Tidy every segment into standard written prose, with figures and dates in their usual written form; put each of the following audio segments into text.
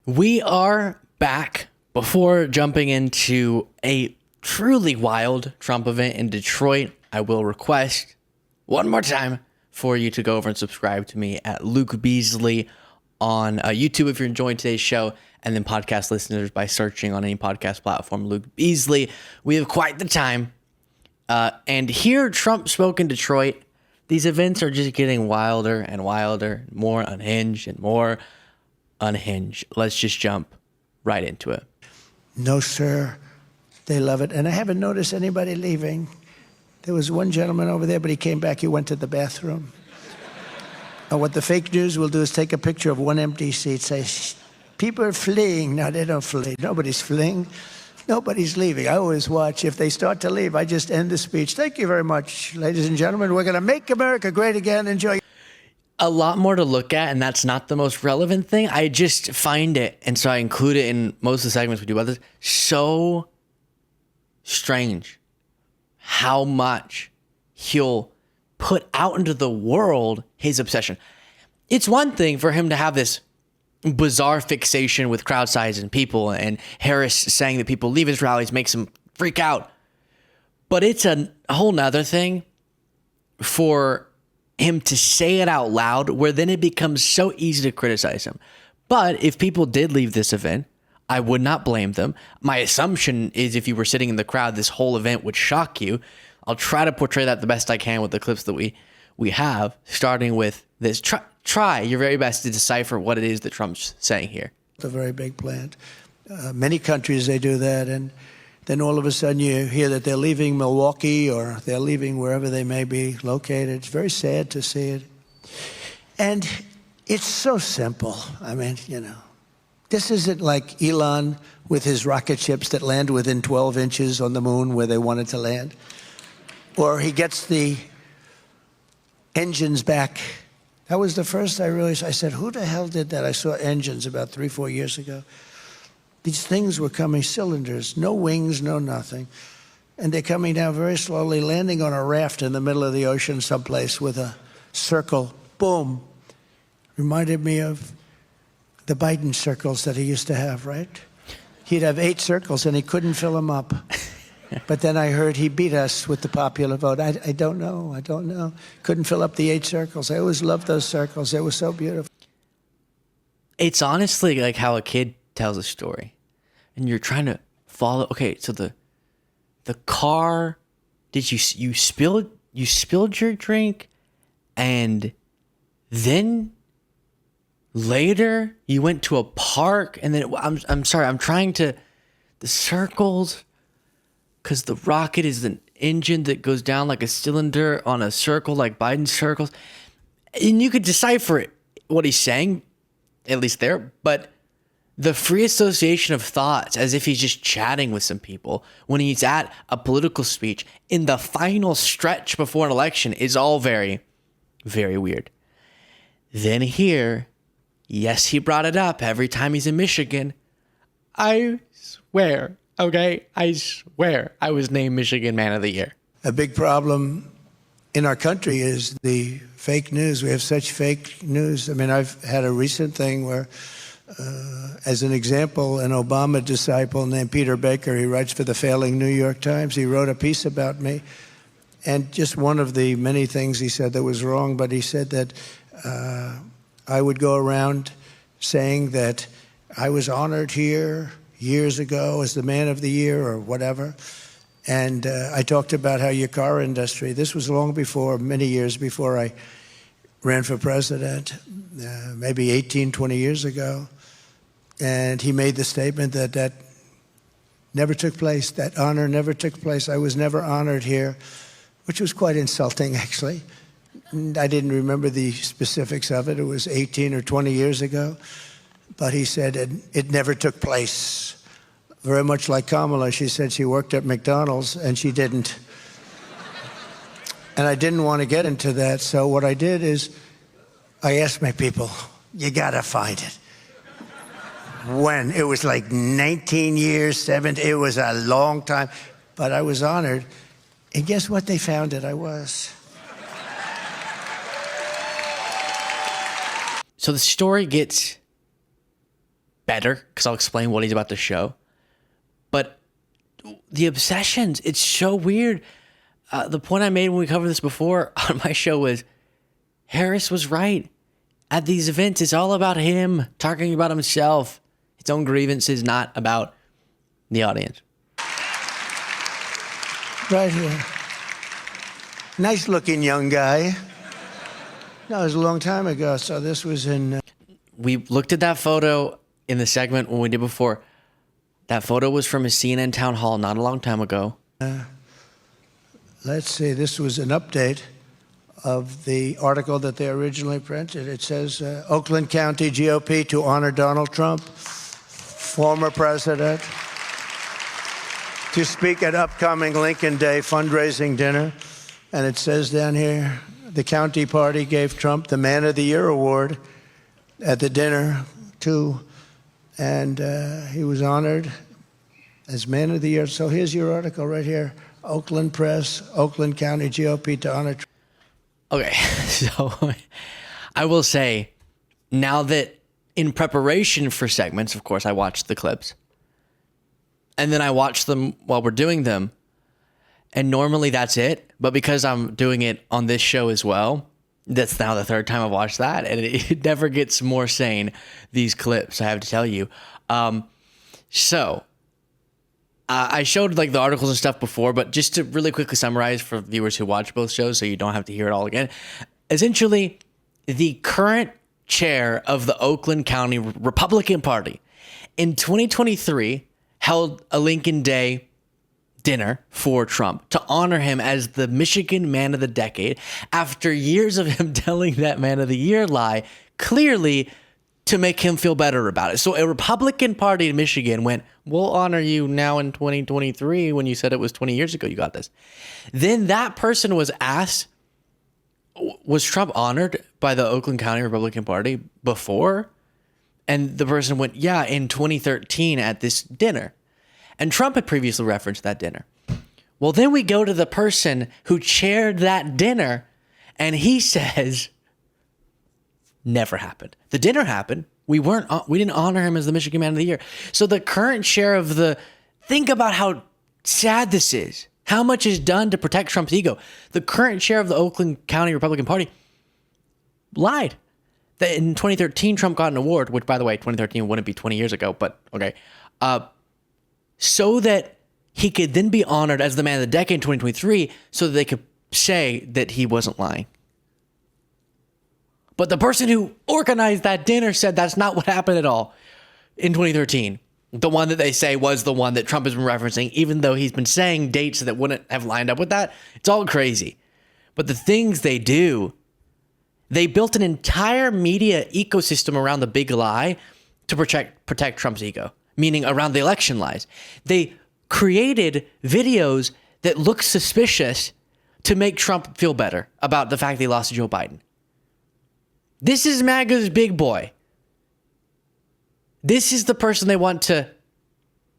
We are back. Before jumping into a truly wild Trump event in Detroit, I will request one more time for you to go over and subscribe to me at Luke Beasley on YouTube if you're enjoying today's show, and then podcast listeners by searching on any podcast platform, Luke Beasley. We have quite the time. And here, Trump spoke in Detroit. These events are just getting wilder and wilder, more unhinged and more unhinged. Let's just jump right into it. No, sir. They love it. And I haven't noticed anybody leaving. There was one gentleman over there, but he came back. He went to the bathroom. And what the fake news will do is take a picture of one empty seat, say, people are fleeing. No, they don't flee. Nobody's fleeing. Nobody's leaving. I always watch. If they start to leave, I just end the speech. Thank you very much, ladies and gentlemen. We're going to make America great again. Enjoy. A lot more to look at, and that's not the most relevant thing. I just find it, and so I include it in most of the segments we do about this, so strange how much he'll put out into the world his obsession. It's one thing for him to have this bizarre fixation with crowd size and people, and Harris saying that people leave his rallies makes him freak out. But it's a whole nother thing for him to say it out loud, where then it becomes so easy to criticize him. But if people did leave this event, I would not blame them. My assumption is if you were sitting in the crowd, this whole event would shock you. I'll try to portray that the best I can with the clips that we have, starting with this. Try your very best to decipher what it is that Trump's saying here. It's a very big plant. Many countries, they do that, and then all of a sudden you hear that they're leaving Milwaukee or they're leaving wherever they may be located. It's very sad to see it. And it's so simple. I mean, this isn't like Elon with his rocket ships that land within 12 inches on the moon where they wanted to land. Or he gets the engines back. That was the first I realized. I said, who the hell did that? I saw engines about 3-4 years ago. These things were coming, cylinders, no wings, no nothing. And they're coming down very slowly, landing on a raft in the middle of the ocean someplace with a circle. Boom. Reminded me of the Biden circles that he used to have, right? He'd have 8 circles and he couldn't fill them up. But then I heard he beat us with the popular vote. I don't know. Couldn't fill up the 8 circles. I always loved those circles. They were so beautiful. It's honestly like how a kid tells a story and you're trying to follow. Okay, so the car, did you spilled your drink, and then later you went to a park, and then I'm sorry, I'm trying to, the circles, because the rocket is an engine that goes down like a cylinder on a circle, like Biden's circles, and you could decipher it, what he's saying, at least there, but the free association of thoughts, as if he's just chatting with some people when he's at a political speech in the final stretch before an election, is all very, very weird. Then here, yes, he brought it up every time he's in Michigan. I swear, okay, I swear I was named Michigan Man of the Year. A big problem in our country is the fake news. We have such fake news. I mean, I've had a recent thing where, as an example, an Obama disciple named Peter Baker, he writes for the failing New York Times. He wrote a piece about me. And just one of the many things he said that was wrong, but he said that I would go around saying that I was honored here years ago as the Man of the Year or whatever. And I talked about how your car industry, this was long before, many years before I ran for president, maybe 18, 20 years ago. And he made the statement that never took place, that honor never took place. I was never honored here, which was quite insulting, actually. I didn't remember the specifics of it. It was 18 or 20 years ago. But he said it never took place. Very much like Kamala, she said she worked at McDonald's, and she didn't. And I didn't want to get into that, so what I did is I asked my people, you got to find it. When? It was like 19 years, 17, it was a long time. But I was honored. And guess what? They found it. I was. So the story gets better because I'll explain what he's about to show. But the obsessions, it's so weird. The point I made when we covered this before on my show was Harris was right. At these events, it's all about him talking about himself, his own grievances, not about the audience. Right here. Nice looking young guy. No, it was a long time ago. So this was in. We looked at that photo in the segment when we did before. That photo was from a CNN town hall not a long time ago. Let's see. This was an update of the article that they originally printed. It says, Oakland County GOP to honor Donald Trump, former president, to speak at upcoming Lincoln Day fundraising dinner. And it says down here, the county party gave Trump the Man of the Year award at the dinner, too. And he was honored as Man of the Year. So here's your article right here. Oakland Press, Oakland County GOP to honor Trump. Okay, so I will say, now that in preparation for segments, of course, I watched the clips. And then I watch them while we're doing them. And normally that's it. But because I'm doing it on this show as well, that's now the third time I've watched that. And it never gets more sane, these clips, I have to tell you. I showed like the articles and stuff before, but just to really quickly summarize for viewers who watch both shows so you don't have to hear it all again. Essentially, the current chair of the Oakland County Republican Party in 2023 held a Lincoln Day dinner for Trump to honor him as the Michigan Man of the Decade after years of him telling that Man of the Year lie, clearly to make him feel better about it. So a Republican Party in Michigan went, we'll honor you now in 2023 when you said it was 20 years ago you got this. Then that person was asked, was Trump honored by the Oakland County Republican Party before? And the person went, yeah, in 2013 at this dinner. And Trump had previously referenced that dinner. Well, then we go to the person who chaired that dinner, and he says, never happened. The dinner happened. We didn't honor him as the Michigan Man of the Year. So the current chair of think about how sad this is. How much is done to protect Trump's ego. The current chair of the Oakland County Republican Party lied that in 2013, Trump got an award, which by the way, 2013 wouldn't be 20 years ago, but okay. So that he could then be honored as the Man of the Decade in 2023 so that they could say that he wasn't lying. But the person who organized that dinner said that's not what happened at all in 2013. The one that they say was the one that Trump has been referencing, even though he's been saying dates that wouldn't have lined up with that. It's all crazy. But the things they do, they built an entire media ecosystem around the big lie to protect Trump's ego, meaning around the election lies. They created videos that look suspicious to make Trump feel better about the fact that he lost to Joe Biden. This is MAGA's big boy. This is the person they want to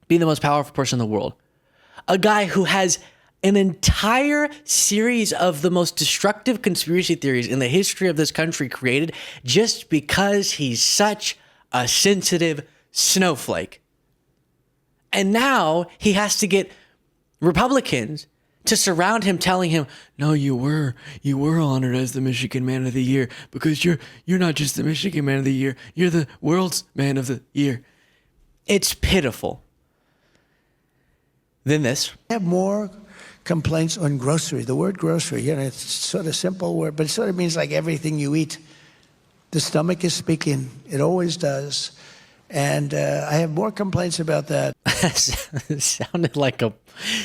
be the most powerful person in the world. A guy who has an entire series of the most destructive conspiracy theories in the history of this country created just because he's such a sensitive snowflake. And now he has to get Republicans to surround him, telling him, no, you were honored as the Michigan Man of the Year because you're not just the Michigan Man of the Year, you're the world's Man of the Year. It's pitiful. Then this. I have more complaints on grocery. The word grocery, it's sort of simple word, but it sort of means like everything you eat. The stomach is speaking. It always does. And I have more complaints about that. It sounded like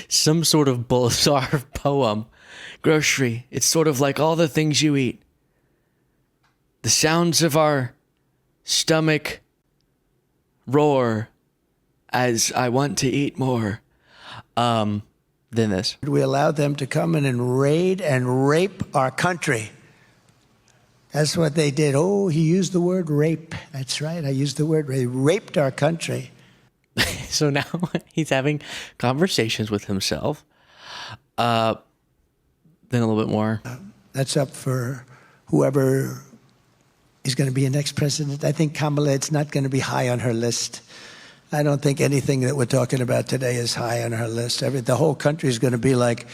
some sort of bizarre poem. Grocery. It's sort of like all the things you eat. The sounds of our stomach roar as I want to eat more. Than this. We allowed them to come in and raid and rape our country. That's what they did. Oh, he used the word rape. That's right. I used the word rape. They raped our country. So now he's having conversations with himself. Then a little bit more. That's up for whoever is going to be your next president. I think Kamala, it's not going to be high on her list. I don't think anything that we're talking about today is high on her list. The whole country is going to be like,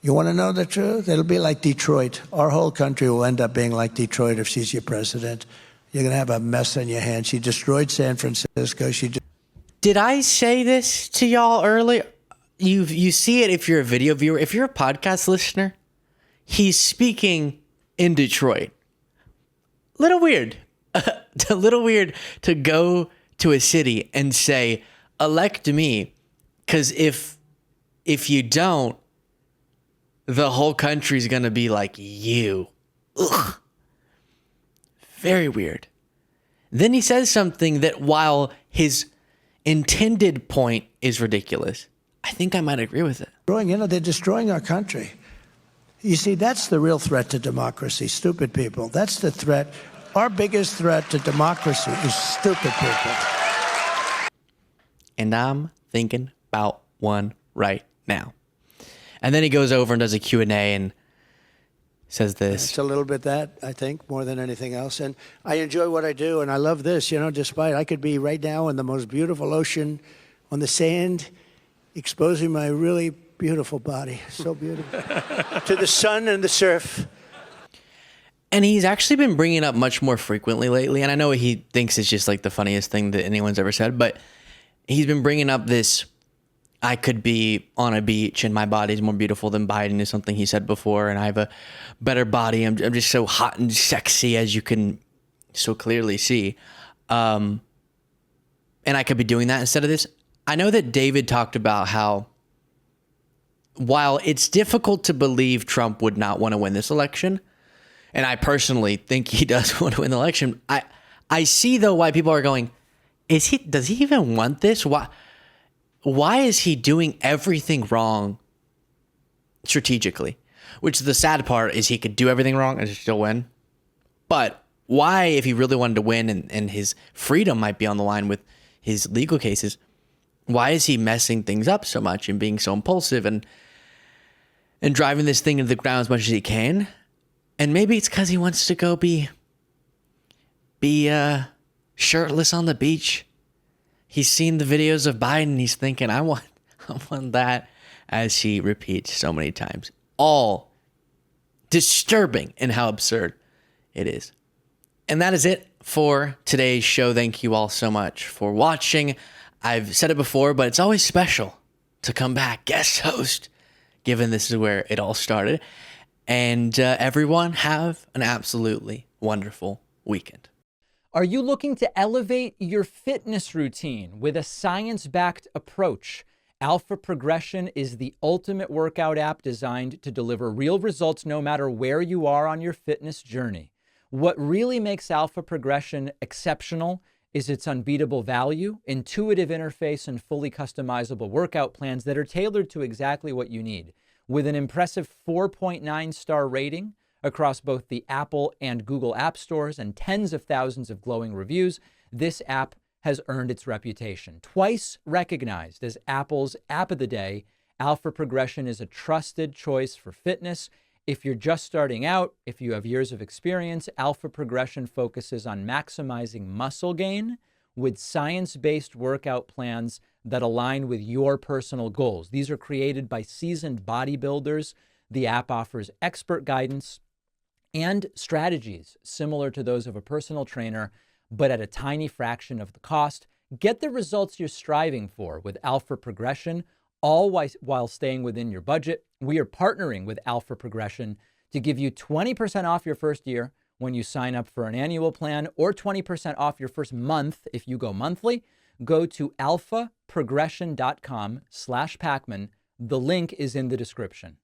you want to know the truth? It'll be like Detroit. Our whole country will end up being like Detroit if she's your president. You're going to have a mess on your hands. She destroyed San Francisco. Did I say this to y'all earlier? You see it if you're a video viewer. If you're a podcast listener, he's speaking in Detroit. Little weird. A little weird to go to a city and say, elect me, because if you don't, the whole country's going to be like you. Ugh. Very weird. Then he says something that, while his intended point is ridiculous, I think I might agree with it. They're destroying our country. You see, that's the real threat to democracy, stupid people. That's the threat. Our biggest threat to democracy is stupid people. And I'm thinking about one right now. And then he goes over and does a Q&A and says this. It's a little bit that, I think, more than anything else. And I enjoy what I do, and I love this. Despite I could be right now in the most beautiful ocean on the sand, exposing my really beautiful body, so beautiful, to the sun and the surf. And he's actually been bringing it up much more frequently lately. And I know he thinks it's just like the funniest thing that anyone's ever said, but he's been bringing up this, I could be on a beach and my body's more beautiful than Biden, is something he said before. And I have a better body. I'm just so hot and sexy, as you can so clearly see. And I could be doing that instead of this. I know that David talked about how, while it's difficult to believe Trump would not want to win this election, and I personally think he does want to win the election, I see, though, why people are going, does he even want this? Why is he doing everything wrong strategically? Which, the sad part is, he could do everything wrong and still win. But why, if he really wanted to win and his freedom might be on the line with his legal cases, why is he messing things up so much and being so impulsive and driving this thing into the ground as much as he can? And maybe it's because he wants to go be shirtless on the beach. He's seen the videos of Biden. He's thinking, I want that, as he repeats so many times. All disturbing in how absurd it is. And that is it for today's show. Thank you all so much for watching. I've said it before, but it's always special to come back guest host, given this is where it all started. And everyone, have an absolutely wonderful weekend. Are you looking to elevate your fitness routine with a science-backed approach? Alpha Progression is the ultimate workout app designed to deliver real results no matter where you are on your fitness journey. What really makes Alpha Progression exceptional is its unbeatable value, intuitive interface, and fully customizable workout plans that are tailored to exactly what you need. With an impressive 4.9-star rating across both the Apple and Google app stores and tens of thousands of glowing reviews, this app has earned its reputation. Twice recognized as Apple's App of the Day, Alpha Progression is a trusted choice for fitness. If you're just starting out, if you have years of experience, Alpha Progression focuses on maximizing muscle gain with science-based workout plans that align with your personal goals. These are created by seasoned bodybuilders. The app offers expert guidance and strategies similar to those of a personal trainer, but at a tiny fraction of the cost. Get the results you're striving for with Alpha Progression, all while staying within your budget. We are partnering with Alpha Progression to give you 20% off your first year when you sign up for an annual plan, or 20% off your first month if you go monthly. Go to alphaprogression.com/Pacman. The link is in the description.